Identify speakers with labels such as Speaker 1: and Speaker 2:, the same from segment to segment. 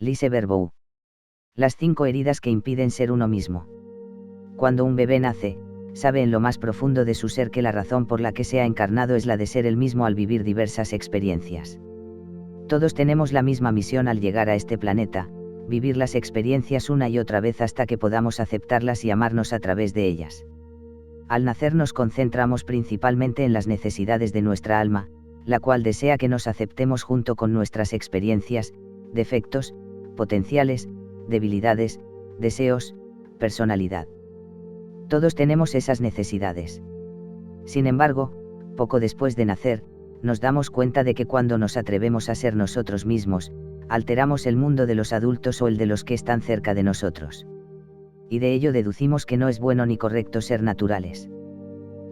Speaker 1: Lise Bourbeau. Las 5 heridas que impiden ser uno mismo. Cuando un bebé nace, sabe en lo más profundo de su ser que la razón por la que se ha encarnado es la de ser el mismo al vivir diversas experiencias. Todos tenemos la misma misión al llegar a este planeta, vivir las experiencias una y otra vez hasta que podamos aceptarlas y amarnos a través de ellas. Al nacer nos concentramos principalmente en las necesidades de nuestra alma, la cual desea que nos aceptemos junto con nuestras experiencias, defectos, potenciales, debilidades, deseos, personalidad. Todos tenemos esas necesidades. Sin embargo, poco después de nacer, nos damos cuenta de que cuando nos atrevemos a ser nosotros mismos, alteramos el mundo de los adultos o el de los que están cerca de nosotros. Y de ello deducimos que no es bueno ni correcto ser naturales.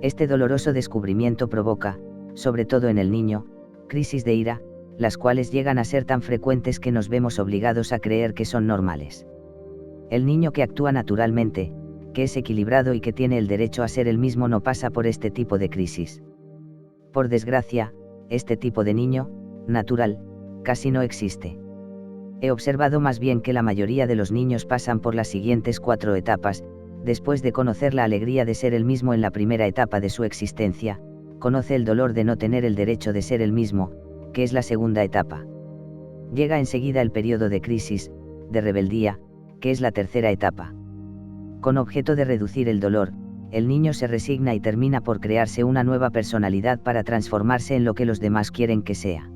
Speaker 1: Este doloroso descubrimiento provoca, sobre todo en el niño, crisis de ira, las cuales llegan a ser tan frecuentes que nos vemos obligados a creer que son normales. El niño que actúa naturalmente, que es equilibrado y que tiene el derecho a ser el mismo no pasa por este tipo de crisis. Por desgracia, este tipo de niño, natural, casi no existe. He observado más bien que la mayoría de los niños pasan por las siguientes 4 etapas, después de conocer la alegría de ser el mismo en la primera etapa de su existencia, conoce el dolor de no tener el derecho de ser el mismo, que es la segunda etapa. Llega enseguida el periodo de crisis, de rebeldía, que es la tercera etapa. Con objeto de reducir el dolor, el niño se resigna y termina por crearse una nueva personalidad para transformarse en lo que los demás quieren que sea.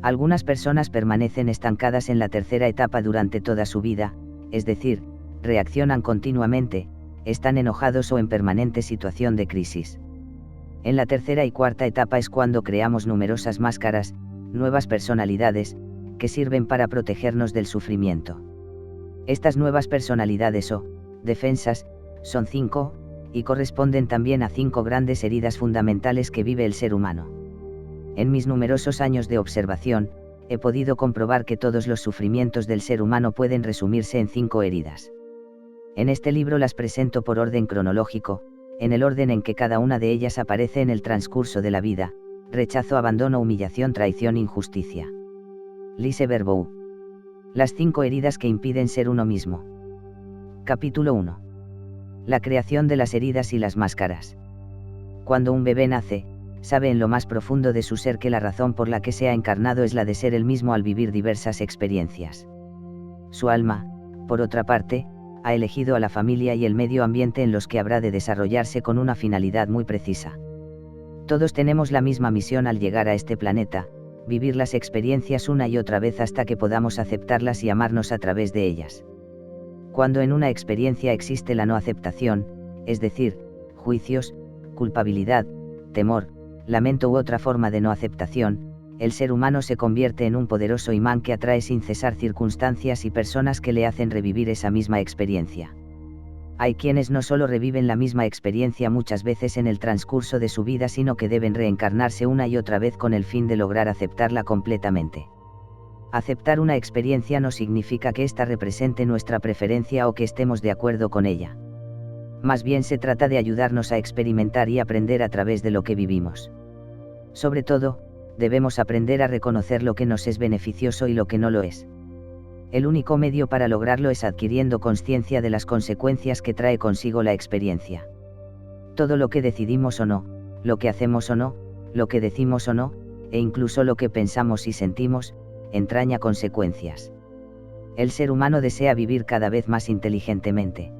Speaker 1: Algunas personas permanecen estancadas en la tercera etapa durante toda su vida, es decir, reaccionan continuamente, están enojados o en permanente situación de crisis. En la tercera y cuarta etapa es cuando creamos numerosas máscaras, nuevas personalidades, que sirven para protegernos del sufrimiento. Estas nuevas personalidades o defensas son 5, y corresponden también a 5 grandes heridas fundamentales que vive el ser humano. En mis numerosos años de observación, he podido comprobar que todos los sufrimientos del ser humano pueden resumirse en 5 heridas. En este libro las presento por orden cronológico, en el orden en que cada una de ellas aparece en el transcurso de la vida: rechazo, abandono, humillación, traición, injusticia. Lise Bourbeau. Las 5 heridas que impiden ser uno mismo. Capítulo 1. La creación de las heridas y las máscaras. Cuando un bebé nace, sabe en lo más profundo de su ser que la razón por la que se ha encarnado es la de ser el mismo al vivir diversas experiencias. Su alma, por otra parte, ha elegido a la familia y el medio ambiente en los que habrá de desarrollarse con una finalidad muy precisa. Todos tenemos la misma misión al llegar a este planeta: vivir las experiencias una y otra vez hasta que podamos aceptarlas y amarnos a través de ellas. Cuando en una experiencia existe la no aceptación, es decir, juicios, culpabilidad, temor, lamento u otra forma de no aceptación, el ser humano se convierte en un poderoso imán que atrae sin cesar circunstancias y personas que le hacen revivir esa misma experiencia. Hay quienes no solo reviven la misma experiencia muchas veces en el transcurso de su vida, sino que deben reencarnarse una y otra vez con el fin de lograr aceptarla completamente. Aceptar una experiencia no significa que ésta represente nuestra preferencia o que estemos de acuerdo con ella. Más bien se trata de ayudarnos a experimentar y aprender a través de lo que vivimos. Sobre todo, debemos aprender a reconocer lo que nos es beneficioso y lo que no lo es. El único medio para lograrlo es adquiriendo conciencia de las consecuencias que trae consigo la experiencia. Todo lo que decidimos o no, lo que hacemos o no, lo que decimos o no, e incluso lo que pensamos y sentimos, entraña consecuencias. El ser humano desea vivir cada vez más inteligentemente.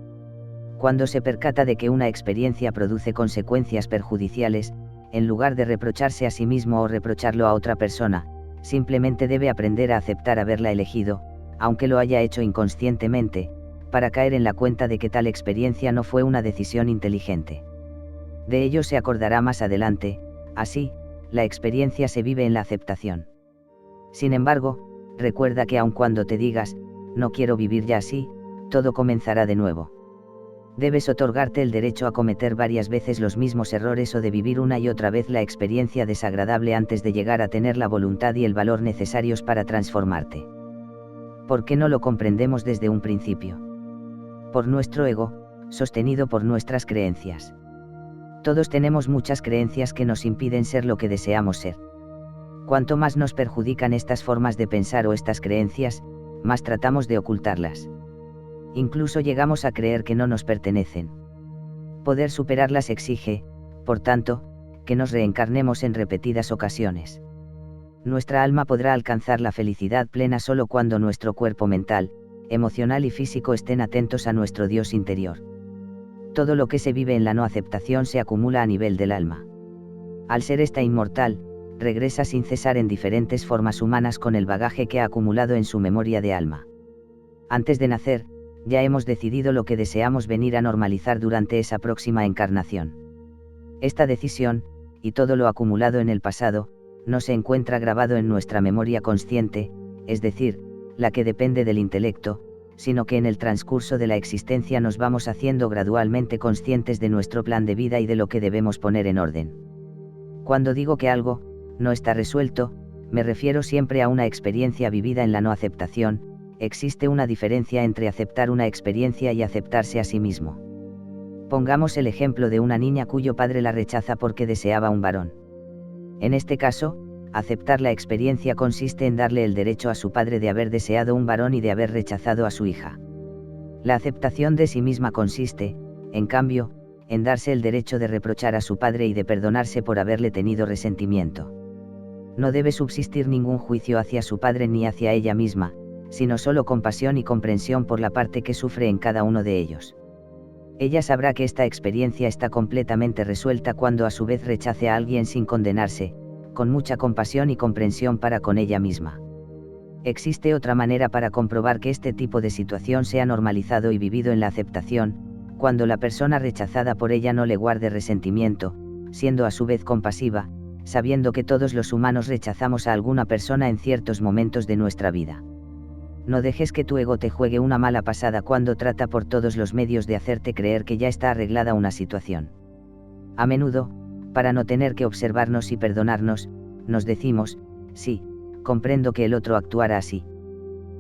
Speaker 1: Cuando se percata de que una experiencia produce consecuencias perjudiciales, en lugar de reprocharse a sí mismo o reprocharlo a otra persona, simplemente debe aprender a aceptar haberla elegido, aunque lo haya hecho inconscientemente, para caer en la cuenta de que tal experiencia no fue una decisión inteligente. De ello se acordará más adelante. Así, la experiencia se vive en la aceptación. Sin embargo, recuerda que aun cuando te digas, no quiero vivir ya así, todo comenzará de nuevo. Debes otorgarte el derecho a cometer varias veces los mismos errores o de vivir una y otra vez la experiencia desagradable antes de llegar a tener la voluntad y el valor necesarios para transformarte. ¿Por qué no lo comprendemos desde un principio? Por nuestro ego, sostenido por nuestras creencias. Todos tenemos muchas creencias que nos impiden ser lo que deseamos ser. Cuanto más nos perjudican estas formas de pensar o estas creencias, más tratamos de ocultarlas. Incluso llegamos a creer que no nos pertenecen. Poder superarlas exige, por tanto, que nos reencarnemos en repetidas ocasiones. Nuestra alma podrá alcanzar la felicidad plena solo cuando nuestro cuerpo mental, emocional y físico estén atentos a nuestro Dios interior. Todo lo que se vive en la no aceptación se acumula a nivel del alma. Al ser esta inmortal, regresa sin cesar en diferentes formas humanas con el bagaje que ha acumulado en su memoria de alma. Antes de nacer, ya hemos decidido lo que deseamos venir a normalizar durante esa próxima encarnación. Esta decisión, y todo lo acumulado en el pasado, no se encuentra grabado en nuestra memoria consciente, es decir, la que depende del intelecto, sino que en el transcurso de la existencia nos vamos haciendo gradualmente conscientes de nuestro plan de vida y de lo que debemos poner en orden. Cuando digo que algo no está resuelto, me refiero siempre a una experiencia vivida en la no aceptación. Existe una diferencia entre aceptar una experiencia y aceptarse a sí mismo. Pongamos el ejemplo de una niña cuyo padre la rechaza porque deseaba un varón. En este caso, aceptar la experiencia consiste en darle el derecho a su padre de haber deseado un varón y de haber rechazado a su hija. La aceptación de sí misma consiste, en cambio, en darse el derecho de reprochar a su padre y de perdonarse por haberle tenido resentimiento. No debe subsistir ningún juicio hacia su padre ni hacia ella misma, sino solo compasión y comprensión por la parte que sufre en cada uno de ellos. Ella sabrá que esta experiencia está completamente resuelta cuando a su vez rechace a alguien sin condenarse, con mucha compasión y comprensión para con ella misma. Existe otra manera para comprobar que este tipo de situación se ha normalizado y vivido en la aceptación, cuando la persona rechazada por ella no le guarde resentimiento, siendo a su vez compasiva, sabiendo que todos los humanos rechazamos a alguna persona en ciertos momentos de nuestra vida. No dejes que tu ego te juegue una mala pasada cuando trata por todos los medios de hacerte creer que ya está arreglada una situación. A menudo, para no tener que observarnos y perdonarnos, nos decimos, sí, comprendo que el otro actuara así.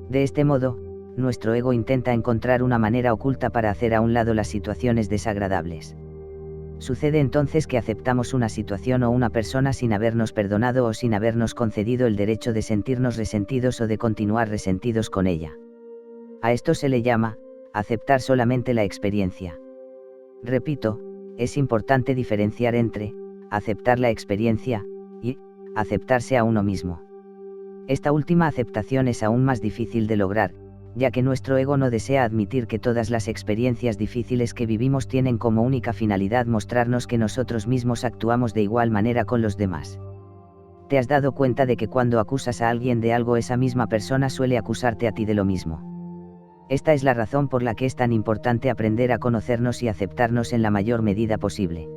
Speaker 1: De este modo, nuestro ego intenta encontrar una manera oculta para hacer a un lado las situaciones desagradables. Sucede entonces que aceptamos una situación o una persona sin habernos perdonado o sin habernos concedido el derecho de sentirnos resentidos o de continuar resentidos con ella. A esto se le llama, aceptar solamente la experiencia. Repito, es importante diferenciar entre, aceptar la experiencia, y, aceptarse a uno mismo. Esta última aceptación es aún más difícil de lograr, ya que nuestro ego no desea admitir que todas las experiencias difíciles que vivimos tienen como única finalidad mostrarnos que nosotros mismos actuamos de igual manera con los demás. ¿Te has dado cuenta de que cuando acusas a alguien de algo esa misma persona suele acusarte a ti de lo mismo? Esta es la razón por la que es tan importante aprender a conocernos y aceptarnos en la mayor medida posible.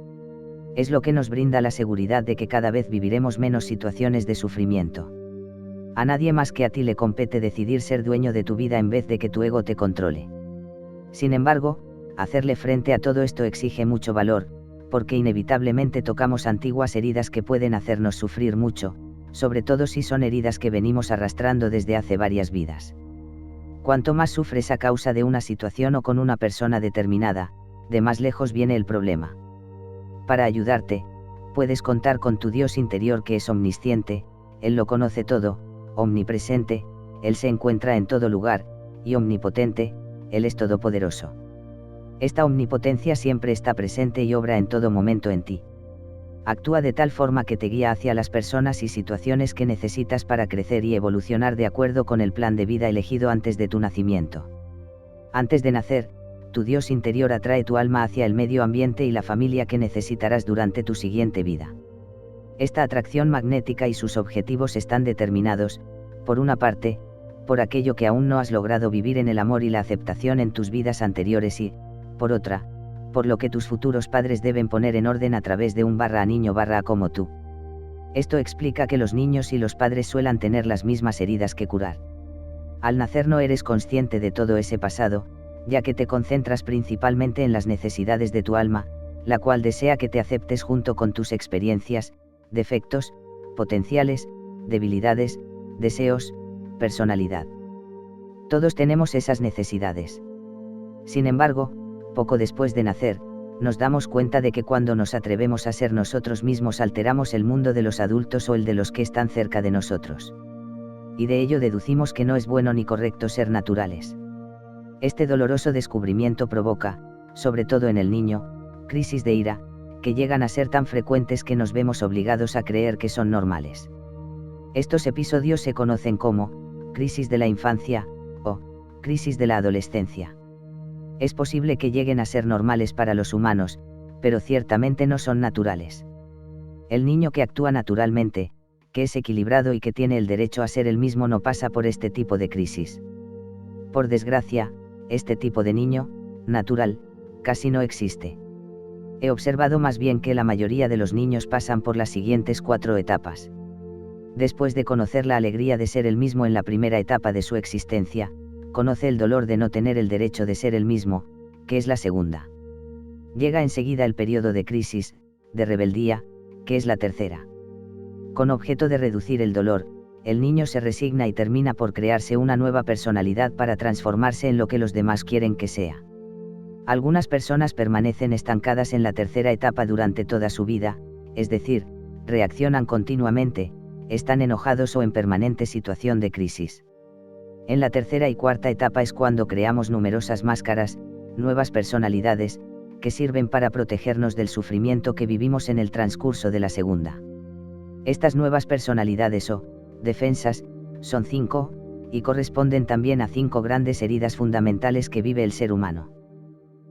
Speaker 1: Es lo que nos brinda la seguridad de que cada vez viviremos menos situaciones de sufrimiento. A nadie más que a ti le compete decidir ser dueño de tu vida en vez de que tu ego te controle. Sin embargo, hacerle frente a todo esto exige mucho valor, porque inevitablemente tocamos antiguas heridas que pueden hacernos sufrir mucho, sobre todo si son heridas que venimos arrastrando desde hace varias vidas. Cuanto más sufres a causa de una situación o con una persona determinada, de más lejos viene el problema. Para ayudarte, puedes contar con tu Dios interior que es omnisciente, Él lo conoce todo, omnipresente, Él se encuentra en todo lugar, y omnipotente, Él es todopoderoso. Esta omnipotencia siempre está presente y obra en todo momento en ti. Actúa de tal forma que te guía hacia las personas y situaciones que necesitas para crecer y evolucionar de acuerdo con el plan de vida elegido antes de tu nacimiento. Antes de nacer, tu Dios interior atrae tu alma hacia el medio ambiente y la familia que necesitarás durante tu siguiente vida. Esta atracción magnética y sus objetivos están determinados, por una parte, por aquello que aún no has logrado vivir en el amor y la aceptación en tus vidas anteriores y, por otra, por lo que tus futuros padres deben poner en orden a través de un / niño / como tú. Esto explica que los niños y los padres suelan tener las mismas heridas que curar. Al nacer no eres consciente de todo ese pasado, ya que te concentras principalmente en las necesidades de tu alma, la cual desea que te aceptes junto con tus experiencias, defectos, potenciales, debilidades, deseos, personalidad. Todos tenemos esas necesidades. Sin embargo, poco después de nacer, nos damos cuenta de que cuando nos atrevemos a ser nosotros mismos alteramos el mundo de los adultos o el de los que están cerca de nosotros. y de ello deducimos que no es bueno ni correcto ser naturales. Este doloroso descubrimiento provoca, sobre todo en el niño, crisis de ira, que llegan a ser tan frecuentes que nos vemos obligados a creer que son normales. Estos episodios se conocen como crisis de la infancia o crisis de la adolescencia. Es posible que lleguen a ser normales para los humanos, pero ciertamente no son naturales. El niño que actúa naturalmente, que es equilibrado y que tiene el derecho a ser el mismo, no pasa por este tipo de crisis. Por desgracia, este tipo de niño, natural, casi no existe. He observado más bien que la mayoría de los niños pasan por las siguientes 4 etapas. Después de conocer la alegría de ser el mismo en la primera etapa de su existencia, conoce el dolor de no tener el derecho de ser el mismo, que es la segunda. Llega enseguida el periodo de crisis, de rebeldía, que es la tercera. Con objeto de reducir el dolor, el niño se resigna y termina por crearse una nueva personalidad para transformarse en lo que los demás quieren que sea. Algunas personas permanecen estancadas en la tercera etapa durante toda su vida, es decir, reaccionan continuamente, están enojados o en permanente situación de crisis. En la tercera y cuarta etapa es cuando creamos numerosas máscaras, nuevas personalidades, que sirven para protegernos del sufrimiento que vivimos en el transcurso de la segunda. Estas nuevas personalidades o defensas son 5, y corresponden también a 5 grandes heridas fundamentales que vive el ser humano.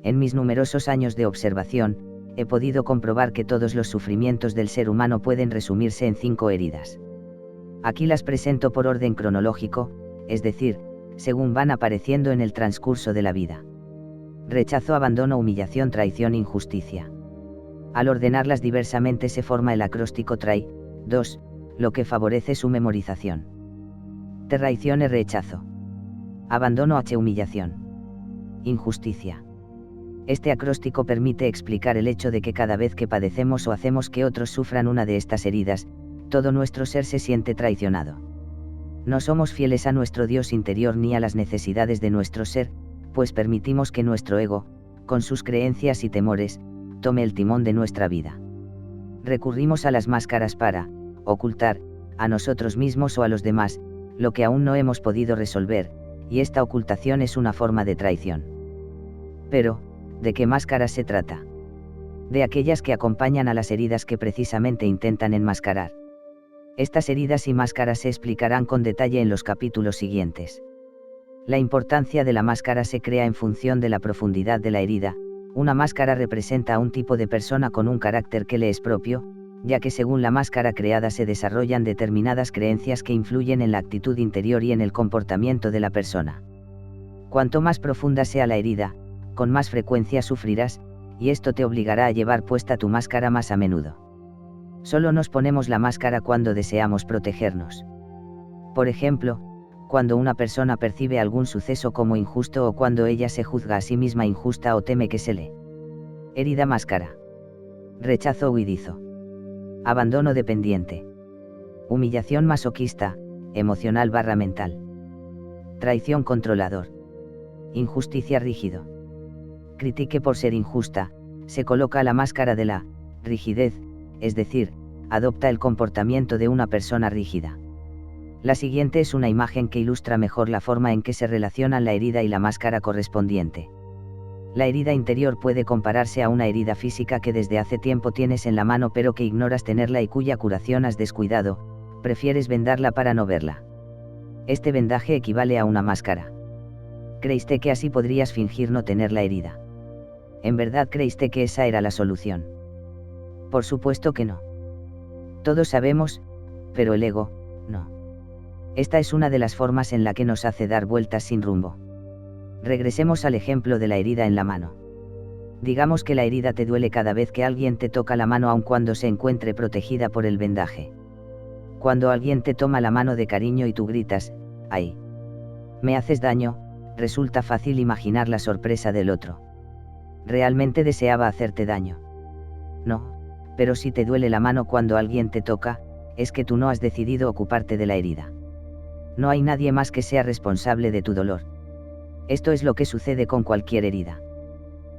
Speaker 1: En mis numerosos años de observación, he podido comprobar que todos los sufrimientos del ser humano pueden resumirse en 5 heridas. Aquí las presento por orden cronológico, es decir, según van apareciendo en el transcurso de la vida. Rechazo, abandono, humillación, traición, injusticia. Al ordenarlas diversamente se forma el acróstico TRAI, 2, lo que favorece su memorización. Traición y rechazo. Abandono H, humillación. Injusticia. Este acróstico permite explicar el hecho de que cada vez que padecemos o hacemos que otros sufran una de estas heridas, todo nuestro ser se siente traicionado. No somos fieles a nuestro Dios interior ni a las necesidades de nuestro ser, pues permitimos que nuestro ego, con sus creencias y temores, tome el timón de nuestra vida. Recurrimos a las máscaras para ocultar, a nosotros mismos o a los demás, lo que aún no hemos podido resolver, y esta ocultación es una forma de traición. Pero, ¿de qué máscaras se trata? De aquellas que acompañan a las heridas que precisamente intentan enmascarar. Estas heridas y máscaras se explicarán con detalle en los capítulos siguientes. La importancia de la máscara se crea en función de la profundidad de la herida. Una máscara representa a un tipo de persona con un carácter que le es propio, ya que según la máscara creada se desarrollan determinadas creencias que influyen en la actitud interior y en el comportamiento de la persona. Cuanto más profunda sea la herida, con más frecuencia sufrirás, y esto te obligará a llevar puesta tu máscara más a menudo. Solo nos ponemos la máscara cuando deseamos protegernos. Por ejemplo, cuando una persona percibe algún suceso como injusto o cuando ella se juzga a sí misma injusta o teme que se le herida máscara. Rechazo huidizo. Abandono dependiente. Humillación masoquista, emocional / mental. Traición controlador. Injusticia rígido. Critique por ser injusta, se coloca la máscara de la rigidez, es decir, adopta el comportamiento de una persona rígida. La siguiente es una imagen que ilustra mejor la forma en que se relacionan la herida y la máscara correspondiente. La herida interior puede compararse a una herida física que desde hace tiempo tienes en la mano pero que ignoras tenerla y cuya curación has descuidado, prefieres vendarla para no verla. Este vendaje equivale a una máscara. ¿Creíste que así podrías fingir no tener la herida? ¿En verdad creíste que esa era la solución? Por supuesto que no. Todos sabemos, pero el ego, no. Esta es una de las formas en la que nos hace dar vueltas sin rumbo. Regresemos al ejemplo de la herida en la mano. Digamos que la herida te duele cada vez que alguien te toca la mano aun cuando se encuentre protegida por el vendaje. Cuando alguien te toma la mano de cariño y tú gritas, ¡ay! Me haces daño, resulta fácil imaginar la sorpresa del otro. ¿Realmente deseaba hacerte daño? No, pero si te duele la mano cuando alguien te toca, es que tú no has decidido ocuparte de la herida. No hay nadie más que sea responsable de tu dolor. Esto es lo que sucede con cualquier herida.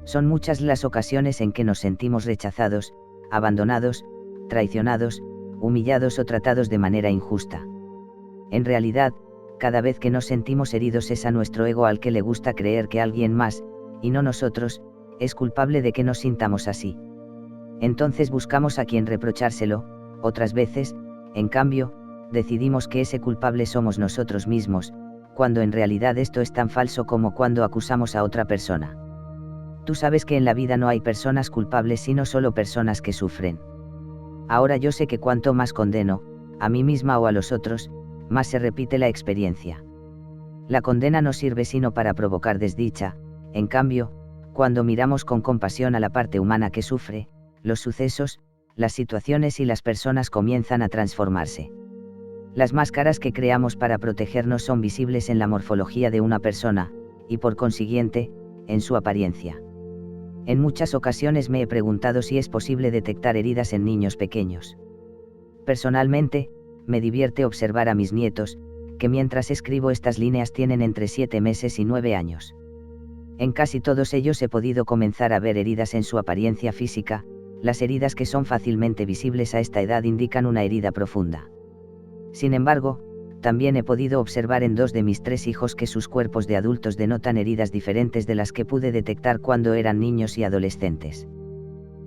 Speaker 1: Son muchas las ocasiones en que nos sentimos rechazados, abandonados, traicionados, humillados o tratados de manera injusta. En realidad, cada vez que nos sentimos heridos es a nuestro ego al que le gusta creer que alguien más, y no nosotros, es culpable de que nos sintamos así. Entonces buscamos a quien reprochárselo. Otras veces, en cambio, decidimos que ese culpable somos nosotros mismos, cuando en realidad esto es tan falso como cuando acusamos a otra persona. Tú sabes que en la vida no hay personas culpables sino solo personas que sufren. Ahora yo sé que cuanto más condeno, a mí misma o a los otros, más se repite la experiencia. La condena no sirve sino para provocar desdicha. En cambio, cuando miramos con compasión a la parte humana que sufre, los sucesos, las situaciones y las personas comienzan a transformarse. Las máscaras que creamos para protegernos son visibles en la morfología de una persona, y por consiguiente, en su apariencia. En muchas ocasiones me he preguntado si es posible detectar heridas en niños pequeños. Personalmente, me divierte observar a mis nietos, que mientras escribo estas líneas tienen entre 7 meses y 9 años. En casi todos ellos he podido comenzar a ver heridas en su apariencia física. Las heridas que son fácilmente visibles a esta edad indican una herida profunda. Sin embargo, también he podido observar en 2 de mis 3 hijos que sus cuerpos de adultos denotan heridas diferentes de las que pude detectar cuando eran niños y adolescentes.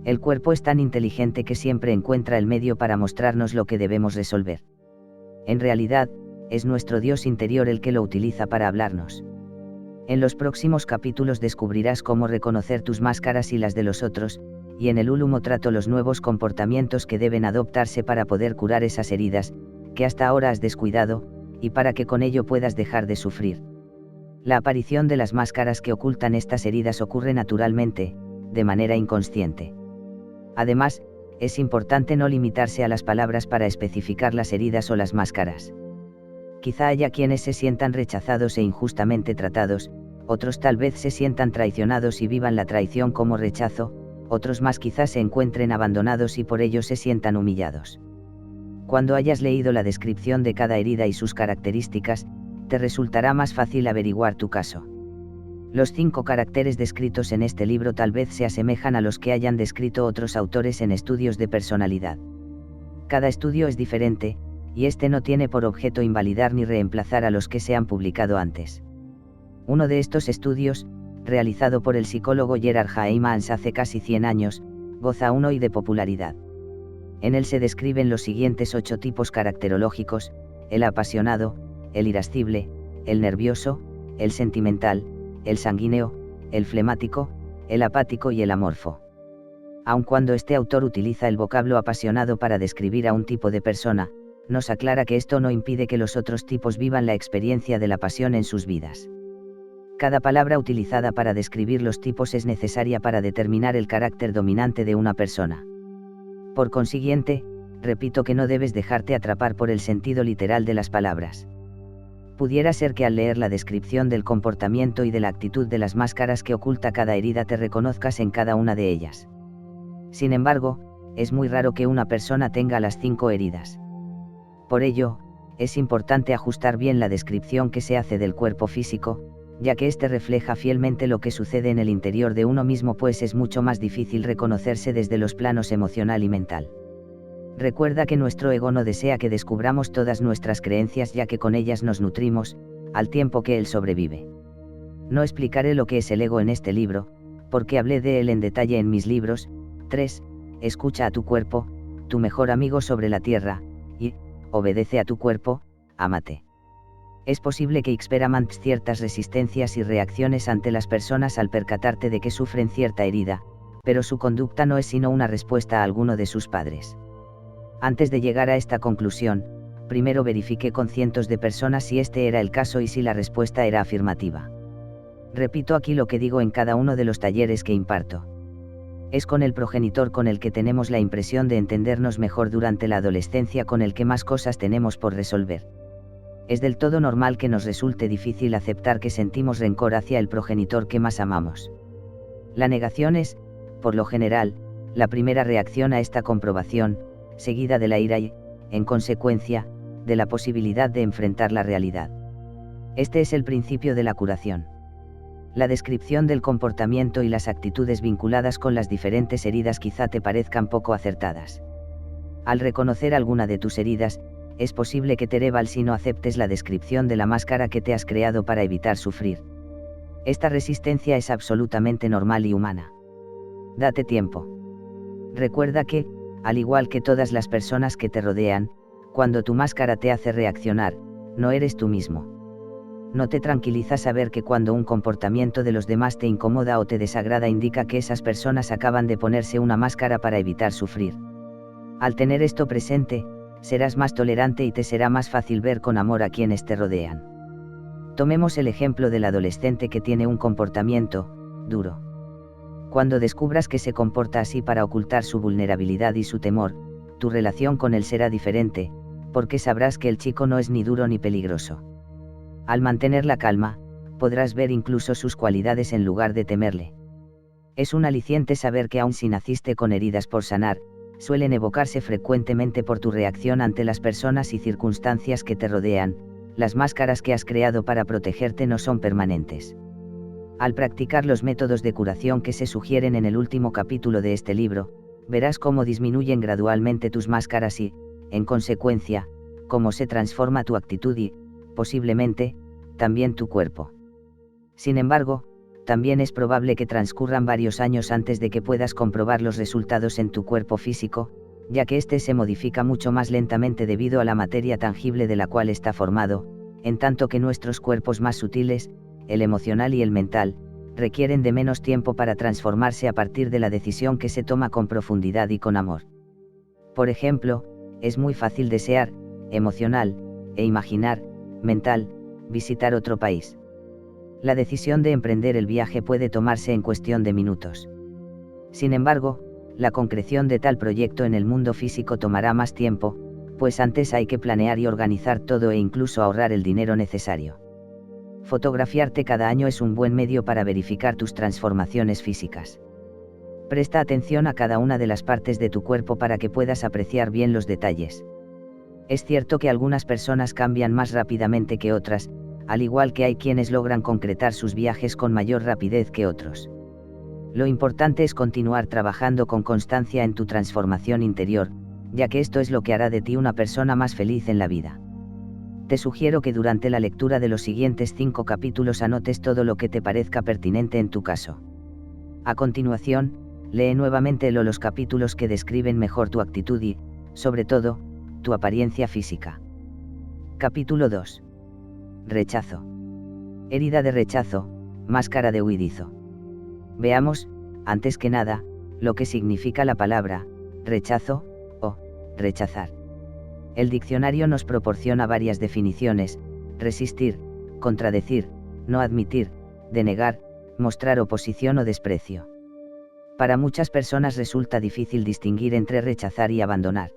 Speaker 1: El cuerpo es tan inteligente que siempre encuentra el medio para mostrarnos lo que debemos resolver. En realidad, es nuestro Dios interior el que lo utiliza para hablarnos. En los próximos capítulos descubrirás cómo reconocer tus máscaras y las de los otros, y en el último trato los nuevos comportamientos que deben adoptarse para poder curar esas heridas, que hasta ahora has descuidado, y para que con ello puedas dejar de sufrir. La aparición de las máscaras que ocultan estas heridas ocurre naturalmente, de manera inconsciente. Además, es importante no limitarse a las palabras para especificar las heridas o las máscaras. Quizá haya quienes se sientan rechazados e injustamente tratados, otros tal vez se sientan traicionados y vivan la traición como rechazo, otros más quizás se encuentren abandonados y por ello se sientan humillados. Cuando hayas leído la descripción de cada herida y sus características, te resultará más fácil averiguar tu caso. Los 5 caracteres descritos en este libro tal vez se asemejan a los que hayan descrito otros autores en estudios de personalidad. Cada estudio es diferente, y este no tiene por objeto invalidar ni reemplazar a los que se han publicado antes. Uno de estos estudios, realizado por el psicólogo Gerard Heymans hace casi 100 años, goza aún hoy de popularidad. En él se describen los siguientes 8 tipos caracterológicos: el apasionado, el irascible, el nervioso, el sentimental, el sanguíneo, el flemático, el apático y el amorfo. Aun cuando este autor utiliza el vocablo apasionado para describir a un tipo de persona, nos aclara que esto no impide que los otros tipos vivan la experiencia de la pasión en sus vidas. Cada palabra utilizada para describir los tipos es necesaria para determinar el carácter dominante de una persona. Por consiguiente, repito que no debes dejarte atrapar por el sentido literal de las palabras. Pudiera ser que al leer la descripción del comportamiento y de la actitud de las máscaras que oculta cada herida te reconozcas en cada una de ellas. Sin embargo, es muy raro que una persona tenga las 5 heridas. Por ello, es importante ajustar bien la descripción que se hace del cuerpo físico, ya que éste refleja fielmente lo que sucede en el interior de uno mismo, pues es mucho más difícil reconocerse desde los planos emocional y mental. Recuerda que nuestro ego no desea que descubramos todas nuestras creencias, ya que con ellas nos nutrimos, al tiempo que él sobrevive. No explicaré lo que es el ego en este libro, porque hablé de él en detalle en mis libros. 3. Escucha a tu cuerpo, tu mejor amigo sobre la tierra, y obedece a tu cuerpo, ámate. Es posible que experimentes ciertas resistencias y reacciones ante las personas al percatarte de que sufren cierta herida, pero su conducta no es sino una respuesta a alguno de sus padres. Antes de llegar a esta conclusión, primero verifiqué con cientos de personas si este era el caso y si la respuesta era afirmativa. Repito aquí lo que digo en cada uno de los talleres que imparto. Es con el progenitor con el que tenemos la impresión de entendernos mejor durante la adolescencia, con el que más cosas tenemos por resolver. Es del todo normal que nos resulte difícil aceptar que sentimos rencor hacia el progenitor que más amamos. La negación es, por lo general, la primera reacción a esta comprobación, seguida de la ira y, en consecuencia, de la posibilidad de enfrentar la realidad. Este es el principio de la curación. La descripción del comportamiento y las actitudes vinculadas con las diferentes heridas quizá te parezcan poco acertadas. Al reconocer alguna de tus heridas, es posible que te revele si no aceptes la descripción de la máscara que te has creado para evitar sufrir. Esta resistencia es absolutamente normal y humana. Date tiempo. Recuerda que, al igual que todas las personas que te rodean, cuando tu máscara te hace reaccionar, no eres tú mismo. No te tranquiliza saber que cuando un comportamiento de los demás te incomoda o te desagrada indica que esas personas acaban de ponerse una máscara para evitar sufrir. Al tener esto presente, serás más tolerante y te será más fácil ver con amor a quienes te rodean. Tomemos el ejemplo del adolescente que tiene un comportamiento duro. Cuando descubras que se comporta así para ocultar su vulnerabilidad y su temor, tu relación con él será diferente, porque sabrás que el chico no es ni duro ni peligroso. Al mantener la calma, podrás ver incluso sus cualidades en lugar de temerle. Es un aliciente saber que aun si naciste con heridas por sanar, suelen evocarse frecuentemente por tu reacción ante las personas y circunstancias que te rodean. Las máscaras que has creado para protegerte no son permanentes. Al practicar los métodos de curación que se sugieren en el último capítulo de este libro, verás cómo disminuyen gradualmente tus máscaras y, en consecuencia, cómo se transforma tu actitud y, posiblemente, también tu cuerpo. Sin embargo, también es probable que transcurran varios años antes de que puedas comprobar los resultados en tu cuerpo físico, ya que éste se modifica mucho más lentamente debido a la materia tangible de la cual está formado, en tanto que nuestros cuerpos más sutiles, el emocional y el mental, requieren de menos tiempo para transformarse a partir de la decisión que se toma con profundidad y con amor. Por ejemplo, es muy fácil desear, emocional, e imaginar, mental, visitar otro país. La decisión de emprender el viaje puede tomarse en cuestión de minutos. Sin embargo, la concreción de tal proyecto en el mundo físico tomará más tiempo, pues antes hay que planear y organizar todo e incluso ahorrar el dinero necesario. Fotografiarte cada año es un buen medio para verificar tus transformaciones físicas. Presta atención a cada una de las partes de tu cuerpo para que puedas apreciar bien los detalles. Es cierto que algunas personas cambian más rápidamente que otras, al igual que hay quienes logran concretar sus viajes con mayor rapidez que otros. Lo importante es continuar trabajando con constancia en tu transformación interior, ya que esto es lo que hará de ti una persona más feliz en la vida. Te sugiero que durante la lectura de los siguientes 5 capítulos anotes todo lo que te parezca pertinente en tu caso. A continuación, lee nuevamente los capítulos que describen mejor tu actitud y, sobre todo, tu apariencia física. Capítulo 2. Rechazo. Herida de rechazo, máscara de huidizo. Veamos, antes que nada, lo que significa la palabra rechazo o rechazar. El diccionario nos proporciona varias definiciones: resistir, contradecir, no admitir, denegar, mostrar oposición o desprecio. Para muchas personas resulta difícil distinguir entre rechazar y abandonar.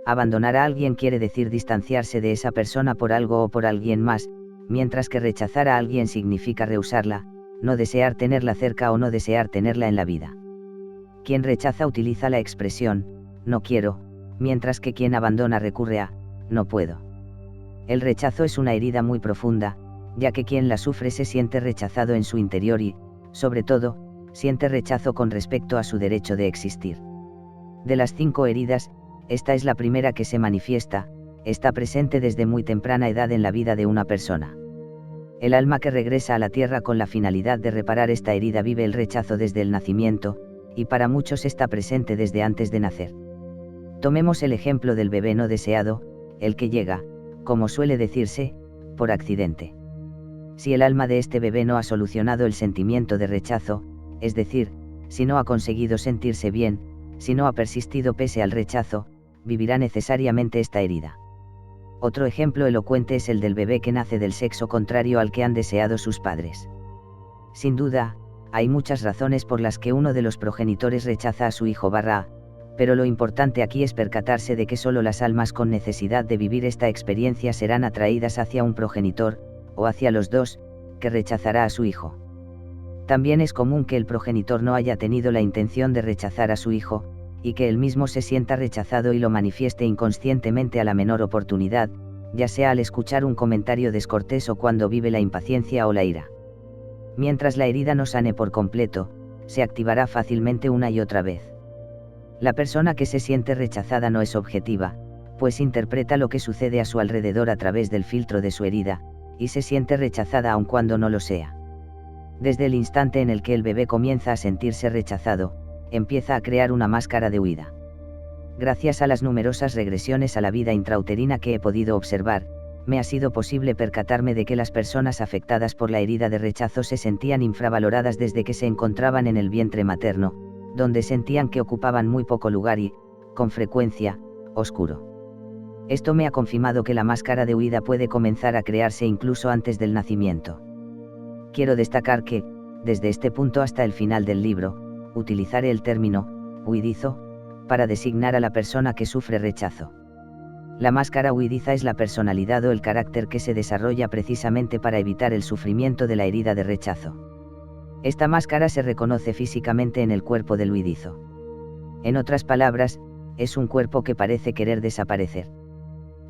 Speaker 1: Abandonar a alguien quiere decir distanciarse de esa persona por algo o por alguien más, mientras que rechazar a alguien significa rehusarla, no desear tenerla cerca o no desear tenerla en la vida. Quien rechaza utiliza la expresión no quiero, mientras que quien abandona recurre a no puedo. El rechazo es una herida muy profunda, ya que quien la sufre se siente rechazado en su interior y, sobre todo, siente rechazo con respecto a su derecho de existir. De las 5 heridas, esta es la primera que se manifiesta, está presente desde muy temprana edad en la vida de una persona. El alma que regresa a la tierra con la finalidad de reparar esta herida vive el rechazo desde el nacimiento, y para muchos está presente desde antes de nacer. Tomemos el ejemplo del bebé no deseado, el que llega, como suele decirse, por accidente. Si el alma de este bebé no ha solucionado el sentimiento de rechazo, es decir, si no ha conseguido sentirse bien, si no ha persistido pese al rechazo, vivirá necesariamente esta herida. Otro ejemplo elocuente es el del bebé que nace del sexo contrario al que han deseado sus padres. Sin duda, hay muchas razones por las que uno de los progenitores rechaza a su hijo pero lo importante aquí es percatarse de que solo las almas con necesidad de vivir esta experiencia serán atraídas hacia un progenitor, o hacia los dos, que rechazará a su hijo. También es común que el progenitor no haya tenido la intención de rechazar a su hijo, y que él mismo se sienta rechazado y lo manifieste inconscientemente a la menor oportunidad, ya sea al escuchar un comentario descortés o cuando vive la impaciencia o la ira. Mientras la herida no sane por completo, se activará fácilmente una y otra vez. La persona que se siente rechazada no es objetiva, pues interpreta lo que sucede a su alrededor a través del filtro de su herida, y se siente rechazada aun cuando no lo sea. Desde el instante en el que el bebé comienza a sentirse rechazado, empieza a crear una máscara de huida. Gracias a las numerosas regresiones a la vida intrauterina que he podido observar, me ha sido posible percatarme de que las personas afectadas por la herida de rechazo se sentían infravaloradas desde que se encontraban en el vientre materno, donde sentían que ocupaban muy poco lugar y, con frecuencia, oscuro. Esto me ha confirmado que la máscara de huida puede comenzar a crearse incluso antes del nacimiento. Quiero destacar que, desde este punto hasta el final del libro, utilizaré el término huidizo para designar a la persona que sufre rechazo. La máscara huidiza es la personalidad o el carácter que se desarrolla precisamente para evitar el sufrimiento de la herida de rechazo. Esta máscara se reconoce físicamente en el cuerpo del huidizo. En otras palabras, es un cuerpo que parece querer desaparecer.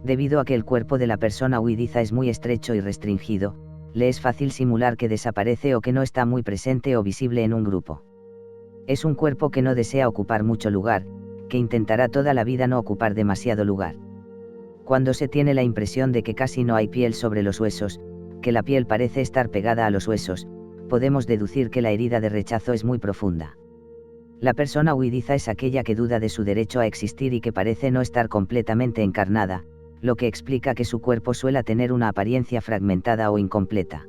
Speaker 1: Debido a que el cuerpo de la persona huidiza es muy estrecho y restringido, le es fácil simular que desaparece o que no está muy presente o visible en un grupo. Es un cuerpo que no desea ocupar mucho lugar, que intentará toda la vida no ocupar demasiado lugar. Cuando se tiene la impresión de que casi no hay piel sobre los huesos, que la piel parece estar pegada a los huesos, podemos deducir que la herida de rechazo es muy profunda. La persona huidiza es aquella que duda de su derecho a existir y que parece no estar completamente encarnada, lo que explica que su cuerpo suele tener una apariencia fragmentada o incompleta.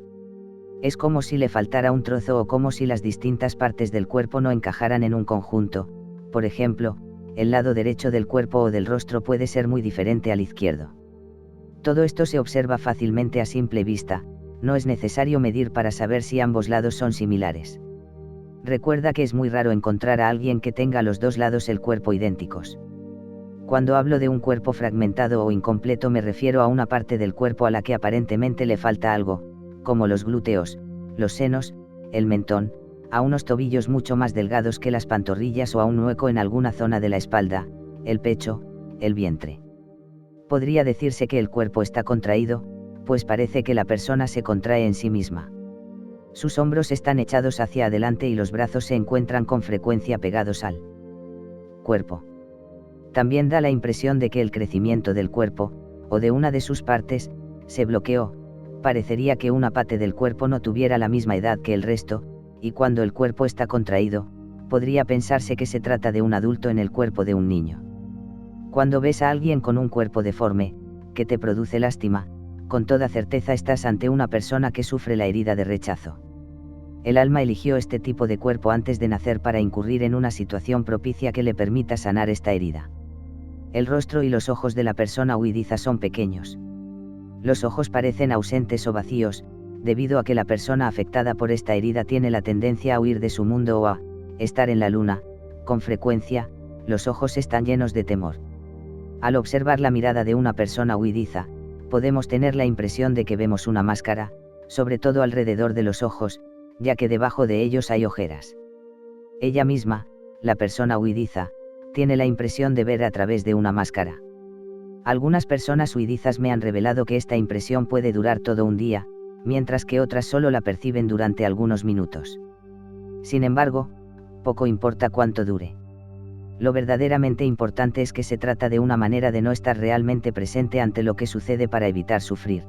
Speaker 1: Es como si le faltara un trozo o como si las distintas partes del cuerpo no encajaran en un conjunto. Por ejemplo, el lado derecho del cuerpo o del rostro puede ser muy diferente al izquierdo. Todo esto se observa fácilmente a simple vista, no es necesario medir para saber si ambos lados son similares. Recuerda que es muy raro encontrar a alguien que tenga los dos lados del cuerpo idénticos. Cuando hablo de un cuerpo fragmentado o incompleto me refiero a una parte del cuerpo a la que aparentemente le falta algo, como los glúteos, los senos, el mentón, a unos tobillos mucho más delgados que las pantorrillas o a un hueco en alguna zona de la espalda, el pecho, el vientre. Podría decirse que el cuerpo está contraído, pues parece que la persona se contrae en sí misma. Sus hombros están echados hacia adelante y los brazos se encuentran con frecuencia pegados al cuerpo. También da la impresión de que el crecimiento del cuerpo, o de una de sus partes, se bloqueó. Parecería que una parte del cuerpo no tuviera la misma edad que el resto, y cuando el cuerpo está contraído, podría pensarse que se trata de un adulto en el cuerpo de un niño. Cuando ves a alguien con un cuerpo deforme, que te produce lástima, con toda certeza estás ante una persona que sufre la herida de rechazo. El alma eligió este tipo de cuerpo antes de nacer para incurrir en una situación propicia que le permita sanar esta herida. El rostro y los ojos de la persona huidiza son pequeños. Los ojos parecen ausentes o vacíos, debido a que la persona afectada por esta herida tiene la tendencia a huir de su mundo o a estar en la luna. Con frecuencia, los ojos están llenos de temor. Al observar la mirada de una persona huidiza, podemos tener la impresión de que vemos una máscara, sobre todo alrededor de los ojos, ya que debajo de ellos hay ojeras. Ella misma, la persona huidiza, tiene la impresión de ver a través de una máscara. Algunas personas huidizas me han revelado que esta impresión puede durar todo un día, mientras que otras solo la perciben durante algunos minutos. Sin embargo, poco importa cuánto dure. Lo verdaderamente importante es que se trata de una manera de no estar realmente presente ante lo que sucede para evitar sufrir.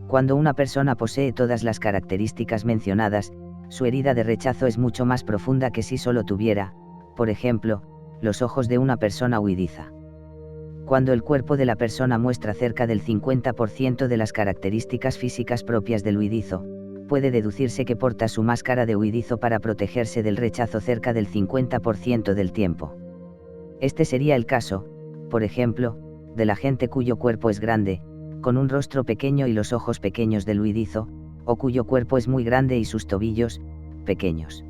Speaker 1: Cuando una persona posee todas las características mencionadas, su herida de rechazo es mucho más profunda que si solo tuviera, por ejemplo, los ojos de una persona huidiza. Cuando el cuerpo de la persona muestra cerca del 50% de las características físicas propias del huidizo, puede deducirse que porta su máscara de huidizo para protegerse del rechazo cerca del 50% del tiempo. Este sería el caso, por ejemplo, de la gente cuyo cuerpo es grande, con un rostro pequeño y los ojos pequeños del huidizo, o cuyo cuerpo es muy grande y sus tobillos, pequeños.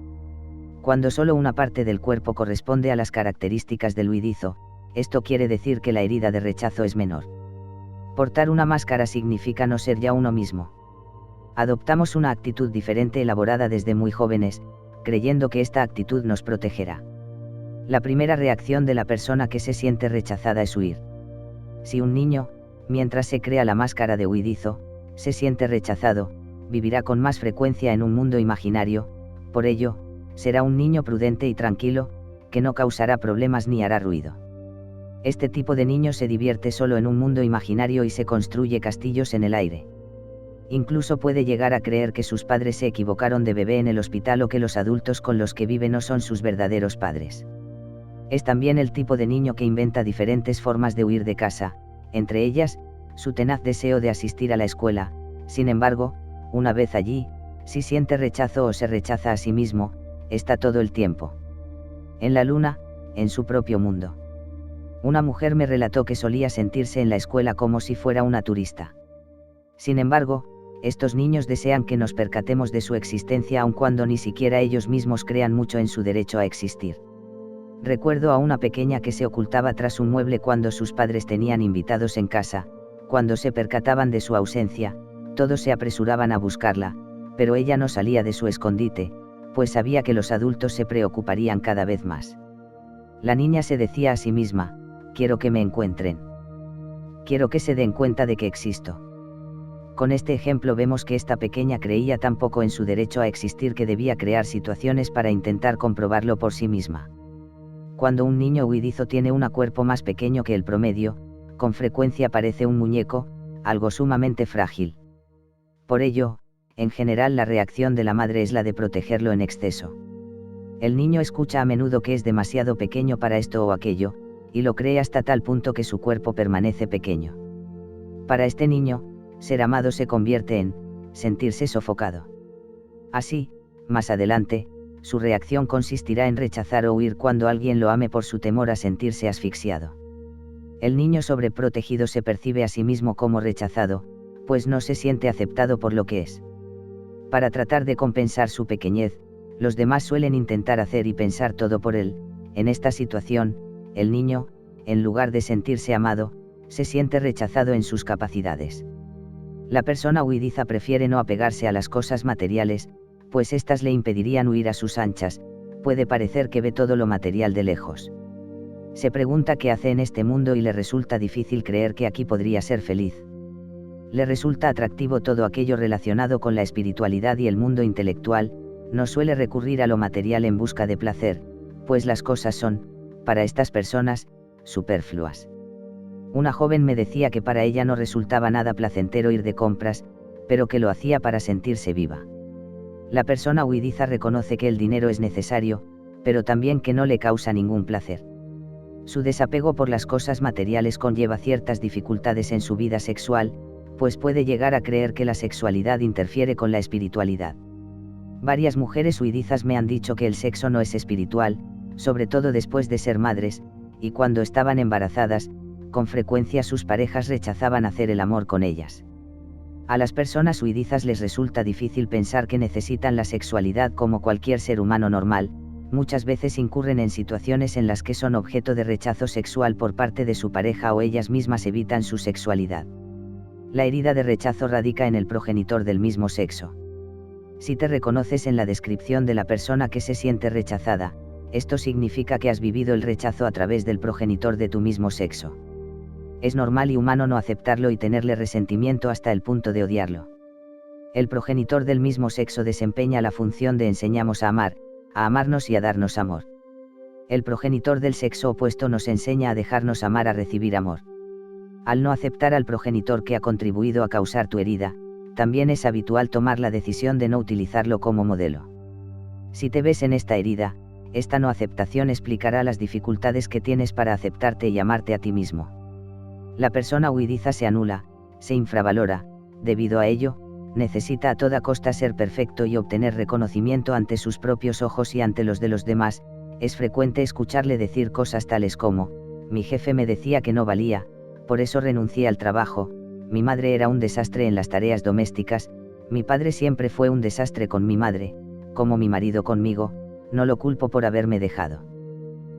Speaker 1: Cuando solo una parte del cuerpo corresponde a las características del huidizo, esto quiere decir que la herida de rechazo es menor. Portar una máscara significa no ser ya uno mismo. Adoptamos una actitud diferente elaborada desde muy jóvenes, creyendo que esta actitud nos protegerá. La primera reacción de la persona que se siente rechazada es huir. Si un niño, mientras se crea la máscara de huidizo, se siente rechazado, vivirá con más frecuencia en un mundo imaginario, por ello, será un niño prudente y tranquilo, que no causará problemas ni hará ruido. Este tipo de niño se divierte solo en un mundo imaginario y se construye castillos en el aire. Incluso puede llegar a creer que sus padres se equivocaron de bebé en el hospital o que los adultos con los que vive no son sus verdaderos padres. Es también el tipo de niño que inventa diferentes formas de huir de casa, entre ellas, su tenaz deseo de asistir a la escuela. Sin embargo, una vez allí, si siente rechazo o se rechaza a sí mismo, está todo el tiempo en la luna, en su propio mundo. Una mujer me relató que solía sentirse en la escuela como si fuera una turista. Sin embargo, estos niños desean que nos percatemos de su existencia aun cuando ni siquiera ellos mismos crean mucho en su derecho a existir. Recuerdo a una pequeña que se ocultaba tras un mueble cuando sus padres tenían invitados en casa. Cuando se percataban de su ausencia, todos se apresuraban a buscarla, pero ella no salía de su escondite, pues sabía que los adultos se preocuparían cada vez más. La niña se decía a sí misma: quiero que me encuentren. Quiero que se den cuenta de que existo. Con este ejemplo vemos que esta pequeña creía tan poco en su derecho a existir que debía crear situaciones para intentar comprobarlo por sí misma. Cuando un niño huidizo tiene un cuerpo más pequeño que el promedio, con frecuencia parece un muñeco, algo sumamente frágil. Por ello, en general la reacción de la madre es la de protegerlo en exceso. El niño escucha a menudo que es demasiado pequeño para esto o aquello, y lo cree hasta tal punto que su cuerpo permanece pequeño. Para este niño, ser amado se convierte en sentirse sofocado. Así, más adelante, su reacción consistirá en rechazar o huir cuando alguien lo ame por su temor a sentirse asfixiado. El niño sobreprotegido se percibe a sí mismo como rechazado, pues no se siente aceptado por lo que es. Para tratar de compensar su pequeñez, los demás suelen intentar hacer y pensar todo por él. En esta situación, el niño, en lugar de sentirse amado, se siente rechazado en sus capacidades. La persona huidiza prefiere no apegarse a las cosas materiales, pues éstas le impedirían huir a sus anchas. Puede parecer que ve todo lo material de lejos. Se pregunta qué hace en este mundo y le resulta difícil creer que aquí podría ser feliz. Le resulta atractivo todo aquello relacionado con la espiritualidad y el mundo intelectual. No suele recurrir a lo material en busca de placer, pues las cosas son, para estas personas, superfluas. Una joven me decía que para ella no resultaba nada placentero ir de compras, pero que lo hacía para sentirse viva. La persona huidiza reconoce que el dinero es necesario, pero también que no le causa ningún placer. Su desapego por las cosas materiales conlleva ciertas dificultades en su vida sexual, pues puede llegar a creer que la sexualidad interfiere con la espiritualidad. Varias mujeres huidizas me han dicho que el sexo no es espiritual, sobre todo después de ser madres, y cuando estaban embarazadas, con frecuencia sus parejas rechazaban hacer el amor con ellas. A las personas huidizas les resulta difícil pensar que necesitan la sexualidad como cualquier ser humano normal. Muchas veces incurren en situaciones en las que son objeto de rechazo sexual por parte de su pareja o ellas mismas evitan su sexualidad. La herida de rechazo radica en el progenitor del mismo sexo. Si te reconoces en la descripción de la persona que se siente rechazada, esto significa que has vivido el rechazo a través del progenitor de tu mismo sexo. Es normal y humano no aceptarlo y tenerle resentimiento hasta el punto de odiarlo. El progenitor del mismo sexo desempeña la función de enseñamos a amarnos y a darnos amor. El progenitor del sexo opuesto nos enseña a dejarnos amar, a recibir amor. Al no aceptar al progenitor que ha contribuido a causar tu herida, también es habitual tomar la decisión de no utilizarlo como modelo. Si te ves en esta herida, esta no aceptación explicará las dificultades que tienes para aceptarte y amarte a ti mismo. La persona huidiza se anula, se infravalora. Debido a ello, necesita a toda costa ser perfecto y obtener reconocimiento ante sus propios ojos y ante los de los demás. Es frecuente escucharle decir cosas tales como: mi jefe me decía que no valía, por eso renuncié al trabajo; mi madre era un desastre en las tareas domésticas; mi padre siempre fue un desastre con mi madre, como mi marido conmigo, no lo culpo por haberme dejado.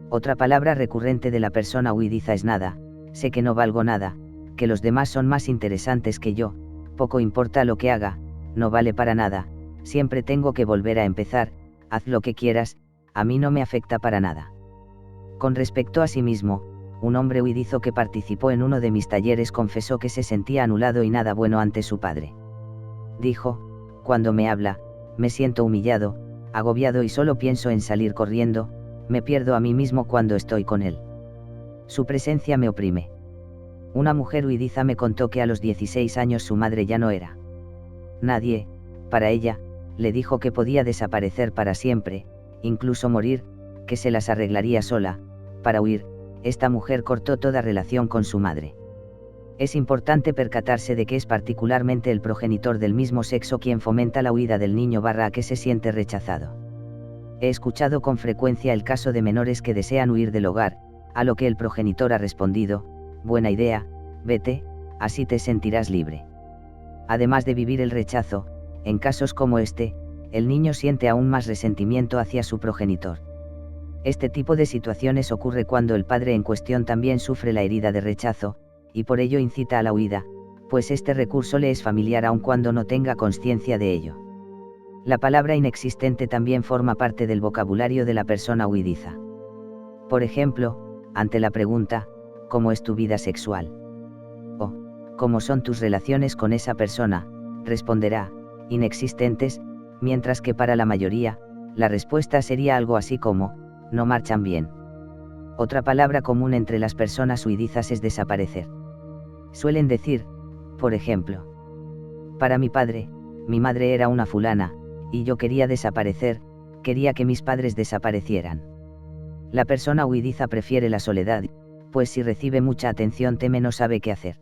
Speaker 1: Otra palabra recurrente de la persona huidiza es nada. Sé que no valgo nada, que los demás son más interesantes que yo, poco importa lo que haga, no vale para nada, siempre tengo que volver a empezar, haz lo que quieras, a mí no me afecta para nada. Con respecto a sí mismo, un hombre huidizo que participó en uno de mis talleres confesó que se sentía anulado y nada bueno ante su padre. Dijo: cuando me habla, me siento humillado, agobiado y solo pienso en salir corriendo, me pierdo a mí mismo cuando estoy con él. Su presencia me oprime. Una mujer huidiza me contó que a los 16 años su madre ya no era nadie, para ella, le dijo que podía desaparecer para siempre, incluso morir, que se las arreglaría sola. Para huir, esta mujer cortó toda relación con su madre. Es importante percatarse de que es particularmente el progenitor del mismo sexo quien fomenta la huida del niño a que se siente rechazado. He escuchado con frecuencia el caso de menores que desean huir del hogar, a lo que el progenitor ha respondido: buena idea, vete, así te sentirás libre. Además de vivir el rechazo, en casos como este, el niño siente aún más resentimiento hacia su progenitor. Este tipo de situaciones ocurre cuando el padre en cuestión también sufre la herida de rechazo, y por ello incita a la huida, pues este recurso le es familiar aun cuando no tenga conciencia de ello. La palabra inexistente también forma parte del vocabulario de la persona huidiza. Por ejemplo, ante la pregunta, ¿cómo es tu vida sexual? O, ¿cómo son tus relaciones con esa persona?, responderá, inexistentes, mientras que para la mayoría, la respuesta sería algo así como, no marchan bien. Otra palabra común entre las personas huidizas es desaparecer. Suelen decir, por ejemplo, para mi padre, mi madre era una fulana, y yo quería desaparecer, quería que mis padres desaparecieran. La persona huidiza prefiere la soledad, pues si recibe mucha atención teme no sabe qué hacer.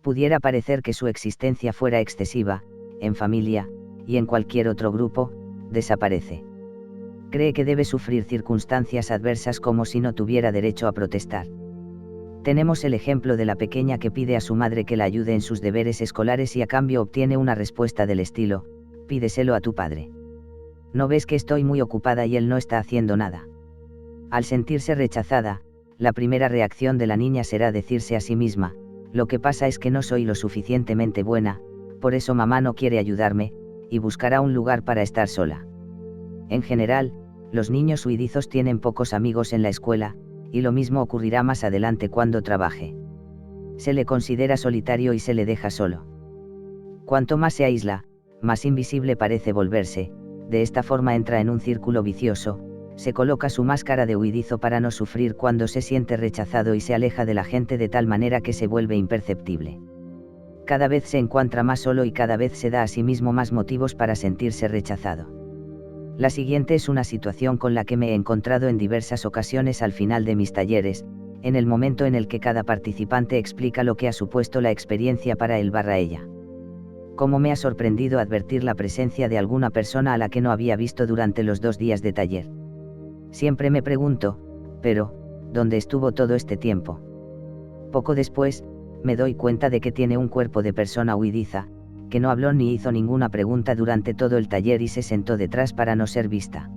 Speaker 1: Pudiera parecer que su existencia fuera excesiva, en familia, y en cualquier otro grupo, desaparece. Cree que debe sufrir circunstancias adversas como si no tuviera derecho a protestar. Tenemos el ejemplo de la pequeña que pide a su madre que la ayude en sus deberes escolares y a cambio obtiene una respuesta del estilo: pídeselo a tu padre. ¿No ves que estoy muy ocupada y él no está haciendo nada? Al sentirse rechazada, la primera reacción de la niña será decirse a sí misma: lo que pasa es que no soy lo suficientemente buena, por eso mamá no quiere ayudarme, y buscará un lugar para estar sola. En general, los niños huidizos tienen pocos amigos en la escuela, y lo mismo ocurrirá más adelante cuando trabaje. Se le considera solitario y se le deja solo. Cuanto más se aísla, más invisible parece volverse, de esta forma entra en un círculo vicioso, se coloca su máscara de huidizo para no sufrir cuando se siente rechazado y se aleja de la gente de tal manera que se vuelve imperceptible. Cada vez se encuentra más solo y cada vez se da a sí mismo más motivos para sentirse rechazado. La siguiente es una situación con la que me he encontrado en diversas ocasiones al final de mis talleres, en el momento en el que cada participante explica lo que ha supuesto la experiencia para él/ella. Cómo me ha sorprendido advertir la presencia de alguna persona a la que no había visto durante los 2 días de taller. Siempre me pregunto, pero, ¿dónde estuvo todo este tiempo? Poco después, me doy cuenta de que tiene un cuerpo de persona huidiza, que no habló ni hizo ninguna pregunta durante todo el taller y se sentó detrás para no ser vista.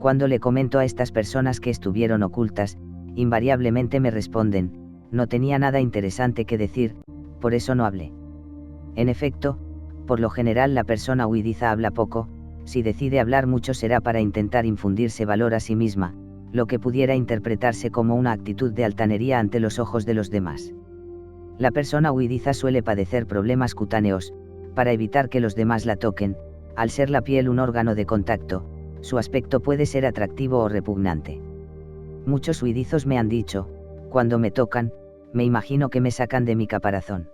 Speaker 1: Cuando le comento a estas personas que estuvieron ocultas, invariablemente me responden: no tenía nada interesante que decir, por eso no hablé. En efecto, por lo general la persona huidiza habla poco, si decide hablar mucho será para intentar infundirse valor a sí misma, lo que pudiera interpretarse como una actitud de altanería ante los ojos de los demás. La persona huidiza suele padecer problemas cutáneos, para evitar que los demás la toquen, al ser la piel un órgano de contacto, su aspecto puede ser atractivo o repugnante. Muchos huidizos me han dicho: cuando me tocan, me imagino que me sacan de mi caparazón.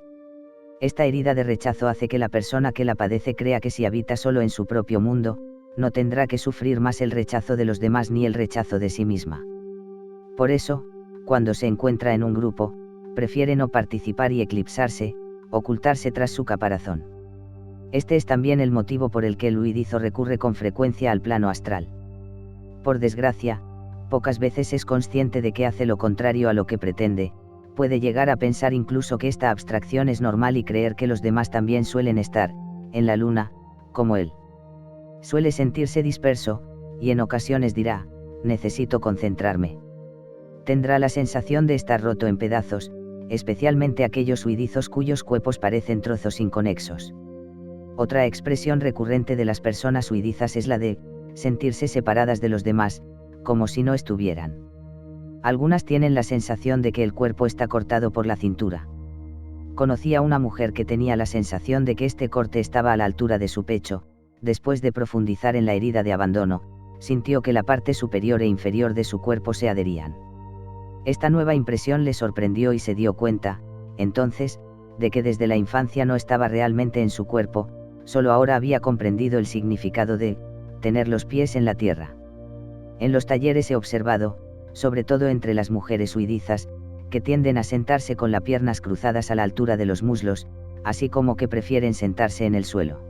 Speaker 1: Esta herida de rechazo hace que la persona que la padece crea que si habita solo en su propio mundo, no tendrá que sufrir más el rechazo de los demás ni el rechazo de sí misma. Por eso, cuando se encuentra en un grupo, prefiere no participar y eclipsarse, ocultarse tras su caparazón. Este es también el motivo por el que el huidizo recurre con frecuencia al plano astral. Por desgracia, pocas veces es consciente de que hace lo contrario a lo que pretende, puede llegar a pensar incluso que esta abstracción es normal y creer que los demás también suelen estar, en la luna, como él. Suele sentirse disperso, y en ocasiones dirá: necesito concentrarme. Tendrá la sensación de estar roto en pedazos, especialmente aquellos huidizos cuyos cuerpos parecen trozos inconexos. Otra expresión recurrente de las personas huidizas es la de sentirse separadas de los demás, como si no estuvieran. Algunas tienen la sensación de que el cuerpo está cortado por la cintura. Conocí a una mujer que tenía la sensación de que este corte estaba a la altura de su pecho. Después de profundizar en la herida de abandono, sintió que la parte superior e inferior de su cuerpo se adherían. Esta nueva impresión le sorprendió y se dio cuenta, entonces, de que desde la infancia no estaba realmente en su cuerpo, solo ahora había comprendido el significado de tener los pies en la tierra. En los talleres he observado, sobre todo entre las mujeres huidizas, que tienden a sentarse con las piernas cruzadas a la altura de los muslos, así como que prefieren sentarse en el suelo.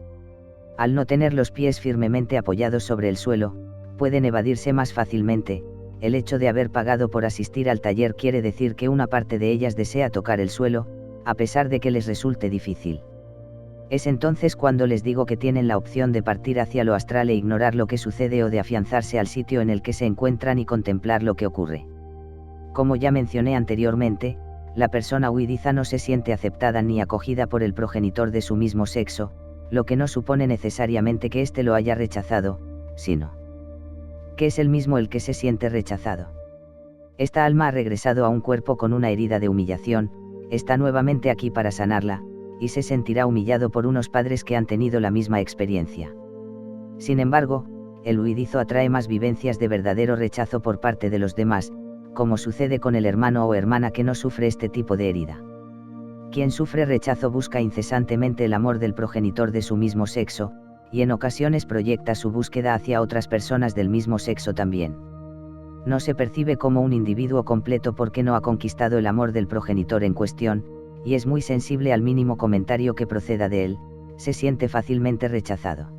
Speaker 1: Al no tener los pies firmemente apoyados sobre el suelo, pueden evadirse más fácilmente. El hecho de haber pagado por asistir al taller quiere decir que una parte de ellas desea tocar el suelo, a pesar de que les resulte difícil. Es entonces cuando les digo que tienen la opción de partir hacia lo astral e ignorar lo que sucede o de afianzarse al sitio en el que se encuentran y contemplar lo que ocurre. Como ya mencioné anteriormente, la persona huidiza no se siente aceptada ni acogida por el progenitor de su mismo sexo, lo que no supone necesariamente que éste lo haya rechazado, sino que es él mismo el que se siente rechazado. Esta alma ha regresado a un cuerpo con una herida de humillación, está nuevamente aquí para sanarla, y se sentirá humillado por unos padres que han tenido la misma experiencia. Sin embargo, el huidizo atrae más vivencias de verdadero rechazo por parte de los demás, como sucede con el hermano o hermana que no sufre este tipo de herida. Quien sufre rechazo busca incesantemente el amor del progenitor de su mismo sexo, y en ocasiones proyecta su búsqueda hacia otras personas del mismo sexo también. No se percibe como un individuo completo porque no ha conquistado el amor del progenitor en cuestión, y es muy sensible al mínimo comentario que proceda de él, se siente fácilmente rechazado.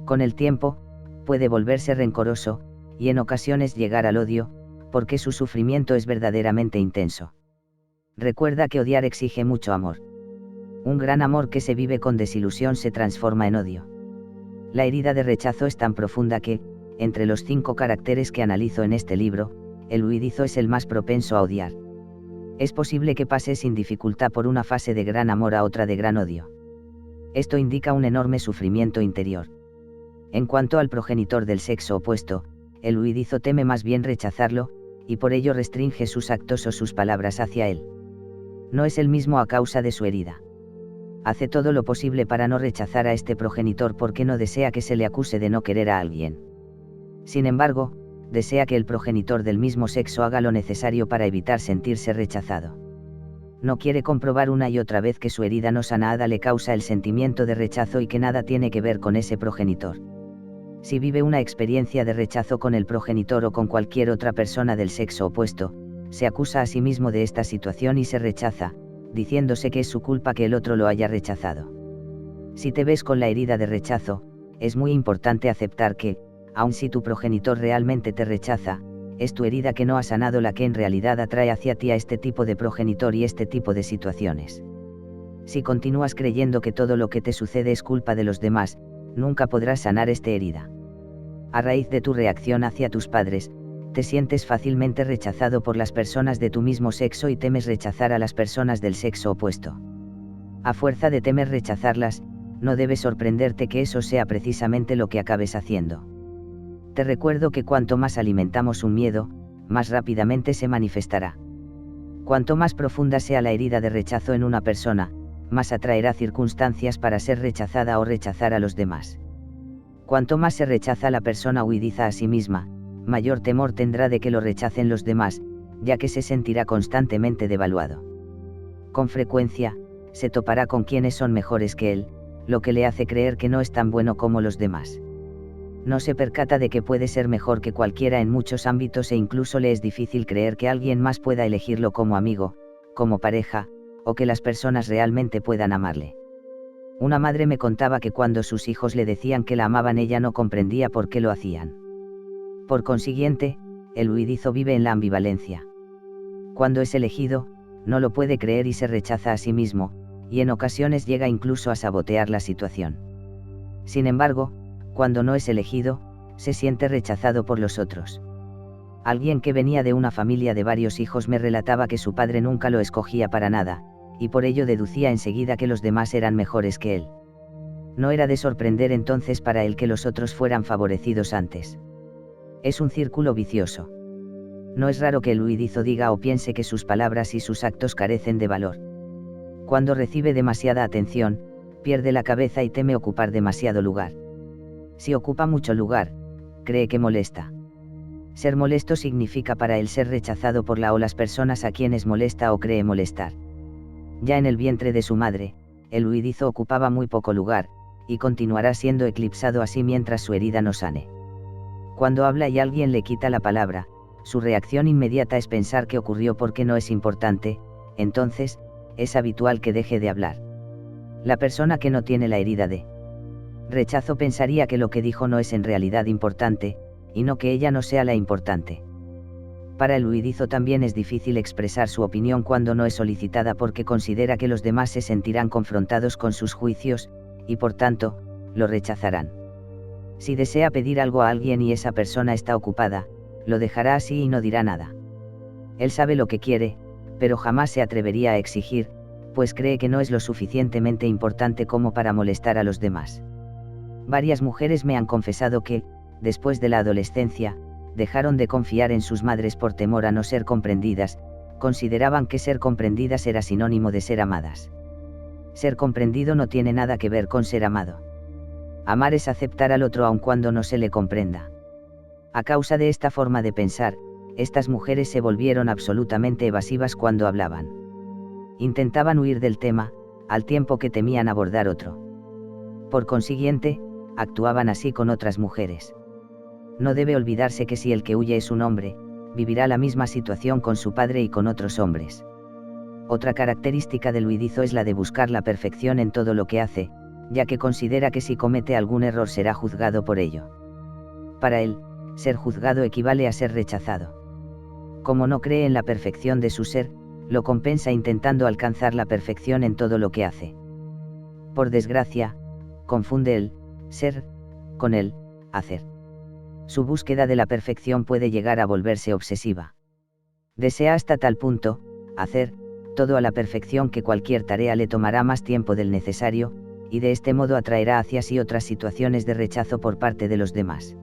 Speaker 1: Con el tiempo, puede volverse rencoroso, y en ocasiones llegar al odio, porque su sufrimiento es verdaderamente intenso. Recuerda que odiar exige mucho amor. Un gran amor que se vive con desilusión se transforma en odio. La herida de rechazo es tan profunda que, entre los 5 caracteres que analizo en este libro, el huidizo es el más propenso a odiar. Es posible que pase sin dificultad por una fase de gran amor a otra de gran odio. Esto indica un enorme sufrimiento interior. En cuanto al progenitor del sexo opuesto, el huidizo teme más bien rechazarlo, y por ello restringe sus actos o sus palabras hacia él. No es el mismo a causa de su herida. Hace todo lo posible para no rechazar a este progenitor porque no desea que se le acuse de no querer a alguien. Sin embargo, desea que el progenitor del mismo sexo haga lo necesario para evitar sentirse rechazado. No quiere comprobar una y otra vez que su herida no sanada le causa el sentimiento de rechazo y que nada tiene que ver con ese progenitor. Si vive una experiencia de rechazo con el progenitor o con cualquier otra persona del sexo opuesto, se acusa a sí mismo de esta situación y se rechaza, diciéndose que es su culpa que el otro lo haya rechazado. Si te ves con la herida de rechazo, es muy importante aceptar que, aun si tu progenitor realmente te rechaza, es tu herida que no ha sanado la que en realidad atrae hacia ti a este tipo de progenitor y este tipo de situaciones. Si continúas creyendo que todo lo que te sucede es culpa de los demás, nunca podrás sanar esta herida. A raíz de tu reacción hacia tus padres, te sientes fácilmente rechazado por las personas de tu mismo sexo y temes rechazar a las personas del sexo opuesto. A fuerza de temer rechazarlas, no debe sorprenderte que eso sea precisamente lo que acabes haciendo. Te recuerdo que cuanto más alimentamos un miedo, más rápidamente se manifestará. Cuanto más profunda sea la herida de rechazo en una persona, más atraerá circunstancias para ser rechazada o rechazar a los demás. Cuanto más se rechaza la persona huidiza a sí misma, mayor temor tendrá de que lo rechacen los demás, ya que se sentirá constantemente devaluado. Con frecuencia, se topará con quienes son mejores que él, lo que le hace creer que no es tan bueno como los demás. No se percata de que puede ser mejor que cualquiera en muchos ámbitos e incluso le es difícil creer que alguien más pueda elegirlo como amigo, como pareja, o que las personas realmente puedan amarle. Una madre me contaba que cuando sus hijos le decían que la amaban ella no comprendía por qué lo hacían. Por consiguiente, el huidizo vive en la ambivalencia. Cuando es elegido, no lo puede creer y se rechaza a sí mismo, y en ocasiones llega incluso a sabotear la situación. Sin embargo, cuando no es elegido, se siente rechazado por los otros. Alguien que venía de una familia de varios hijos me relataba que su padre nunca lo escogía para nada, y por ello deducía enseguida que los demás eran mejores que él. No era de sorprender entonces para él que los otros fueran favorecidos antes. Es un círculo vicioso. No es raro que el huidizo diga o piense que sus palabras y sus actos carecen de valor. Cuando recibe demasiada atención, pierde la cabeza y teme ocupar demasiado lugar. Si ocupa mucho lugar, cree que molesta. Ser molesto significa para él ser rechazado por la o las personas a quienes molesta o cree molestar. Ya en el vientre de su madre, el huidizo ocupaba muy poco lugar, y continuará siendo eclipsado así mientras su herida no sane. Cuando habla y alguien le quita la palabra, su reacción inmediata es pensar que ocurrió porque no es importante, entonces, es habitual que deje de hablar. La persona que no tiene la herida de rechazo pensaría que lo que dijo no es en realidad importante, y no que ella no sea la importante. Para el huidizo también es difícil expresar su opinión cuando no es solicitada porque considera que los demás se sentirán confrontados con sus juicios, y por tanto, lo rechazarán. Si desea pedir algo a alguien y esa persona está ocupada, lo dejará así y no dirá nada. Él sabe lo que quiere, pero jamás se atrevería a exigir, pues cree que no es lo suficientemente importante como para molestar a los demás. Varias mujeres me han confesado que, después de la adolescencia, dejaron de confiar en sus madres por temor a no ser comprendidas, consideraban que ser comprendidas era sinónimo de ser amadas. Ser comprendido no tiene nada que ver con ser amado. Amar es aceptar al otro aun cuando no se le comprenda. A causa de esta forma de pensar, estas mujeres se volvieron absolutamente evasivas cuando hablaban. Intentaban huir del tema, al tiempo que temían abordar otro. Por consiguiente, actuaban así con otras mujeres. No debe olvidarse que si el que huye es un hombre, vivirá la misma situación con su padre y con otros hombres. Otra característica del huidizo es la de buscar la perfección en todo lo que hace, ya que considera que si comete algún error será juzgado por ello. Para él, ser juzgado equivale a ser rechazado. Como no cree en la perfección de su ser, lo compensa intentando alcanzar la perfección en todo lo que hace. Por desgracia, confunde el ser con el hacer. Su búsqueda de la perfección puede llegar a volverse obsesiva. Desea hasta tal punto, hacer, todo a la perfección que cualquier tarea le tomará más tiempo del necesario, y de este modo atraerá hacia sí otras situaciones de rechazo por parte de los demás.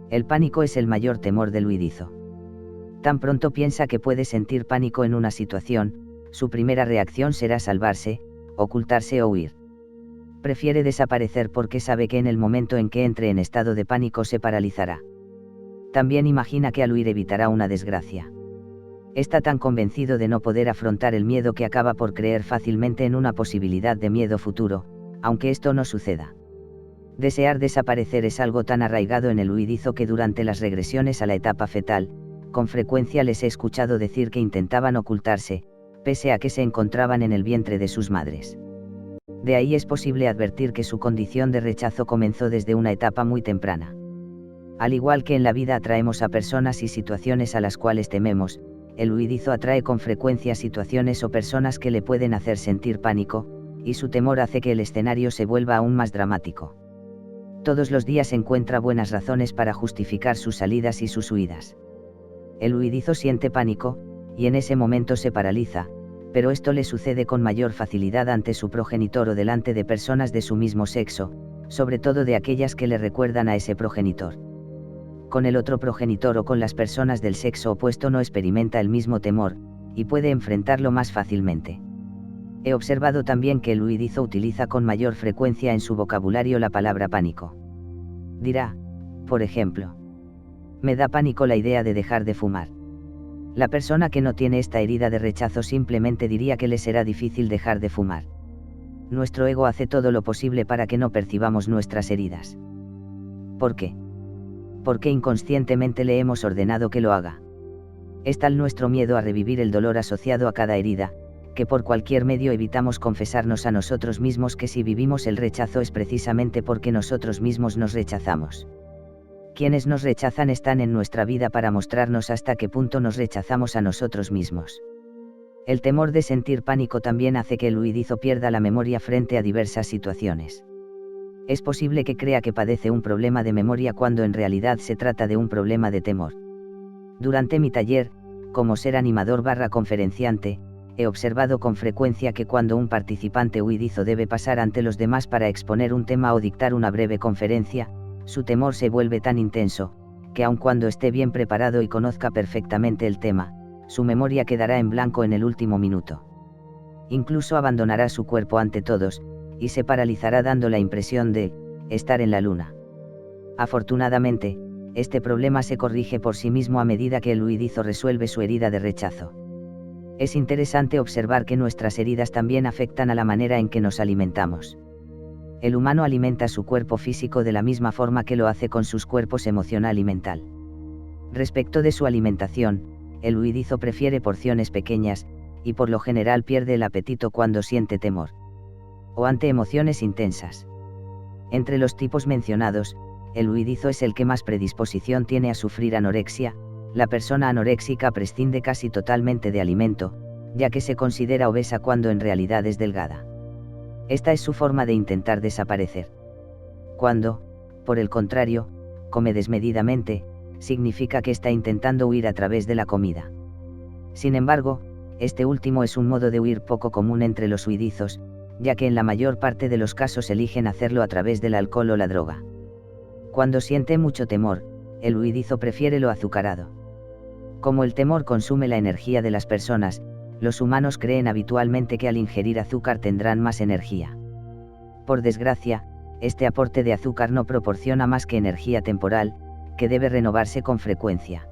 Speaker 1: El pánico es el mayor temor del huidizo. Tan pronto piensa que puede sentir pánico en una situación, su primera reacción será salvarse, ocultarse o huir. Prefiere desaparecer porque sabe que en el momento en que entre en estado de pánico se paralizará. También imagina que al huir evitará una desgracia. Está tan convencido de no poder afrontar el miedo que acaba por creer fácilmente en una posibilidad de miedo futuro, aunque esto no suceda. Desear desaparecer es algo tan arraigado en el huidizo que durante las regresiones a la etapa fetal, con frecuencia les he escuchado decir que intentaban ocultarse, pese a que se encontraban en el vientre de sus madres. De ahí es posible advertir que su condición de rechazo comenzó desde una etapa muy temprana. Al igual que en la vida atraemos a personas y situaciones a las cuales tememos, el huidizo atrae con frecuencia situaciones o personas que le pueden hacer sentir pánico, y su temor hace que el escenario se vuelva aún más dramático. Todos los días encuentra buenas razones para justificar sus salidas y sus huidas. El huidizo siente pánico, y en ese momento se paraliza, pero esto le sucede con mayor facilidad ante su progenitor o delante de personas de su mismo sexo, sobre todo de aquellas que le recuerdan a ese progenitor. Con el otro progenitor o con las personas del sexo opuesto no experimenta el mismo temor, y puede enfrentarlo más fácilmente. He observado también que el huidizo utiliza con mayor frecuencia en su vocabulario la palabra pánico. Dirá, por ejemplo, me da pánico la idea de dejar de fumar. La persona que no tiene esta herida de rechazo simplemente diría que le será difícil dejar de fumar. Nuestro ego hace todo lo posible para que no percibamos nuestras heridas. ¿Por qué? Porque inconscientemente le hemos ordenado que lo haga. Es tal nuestro miedo a revivir el dolor asociado a cada herida, que por cualquier medio evitamos confesarnos a nosotros mismos que si vivimos el rechazo es precisamente porque nosotros mismos nos rechazamos. Quienes nos rechazan están en nuestra vida para mostrarnos hasta qué punto nos rechazamos a nosotros mismos. El temor de sentir pánico también hace que el huidizo pierda la memoria frente a diversas situaciones. Es posible que crea que padece un problema de memoria cuando en realidad se trata de un problema de temor. Durante mi taller, como ser animador / conferenciante, he observado con frecuencia que cuando un participante huidizo debe pasar ante los demás para exponer un tema o dictar una breve conferencia, su temor se vuelve tan intenso, que aun cuando esté bien preparado y conozca perfectamente el tema, su memoria quedará en blanco en el último minuto. Incluso abandonará su cuerpo ante todos, y se paralizará dando la impresión de estar en la luna. Afortunadamente, este problema se corrige por sí mismo a medida que el huidizo resuelve su herida de rechazo. Es interesante observar que nuestras heridas también afectan a la manera en que nos alimentamos. El humano alimenta su cuerpo físico de la misma forma que lo hace con sus cuerpos emocional y mental. Respecto de su alimentación, el huidizo prefiere porciones pequeñas, y por lo general pierde el apetito cuando siente temor o ante emociones intensas. Entre los tipos mencionados, el huidizo es el que más predisposición tiene a sufrir anorexia. La persona anoréxica prescinde casi totalmente de alimento, ya que se considera obesa cuando en realidad es delgada. Esta es su forma de intentar desaparecer. Cuando, por el contrario, come desmedidamente, significa que está intentando huir a través de la comida. Sin embargo, este último es un modo de huir poco común entre los huidizos, ya que en la mayor parte de los casos eligen hacerlo a través del alcohol o la droga. Cuando siente mucho temor, el huidizo prefiere lo azucarado. Como el temor consume la energía de las personas, los humanos creen habitualmente que al ingerir azúcar tendrán más energía. Por desgracia, este aporte de azúcar no proporciona más que energía temporal, que debe renovarse con frecuencia.